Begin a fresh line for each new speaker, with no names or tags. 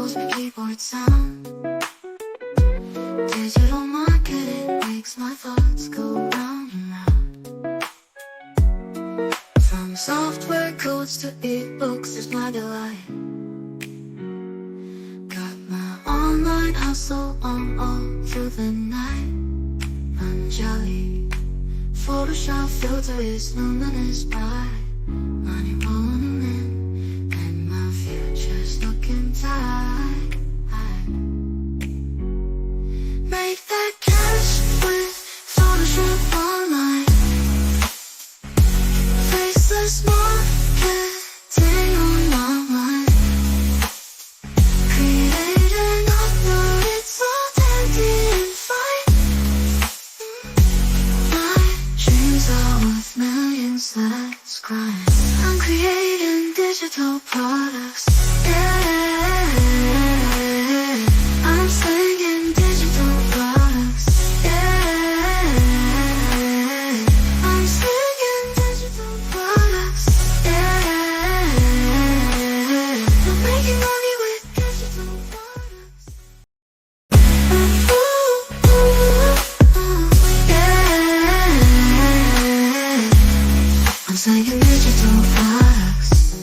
echoes my keyboard sound. Digital marketing makes my thoughts go round and round. From software codes to ebooks is my delight. Got my online hustle on all through the night. I'm jolly. Photoshop filter is luminous bright. Money rolling in, and my future's looking tight. Make that cash with Photoshop online. Faceless marketing on my mind. Create and upload, it's all dandy and fine. My dreams are worth millions, let's grind. I'm creating digital products.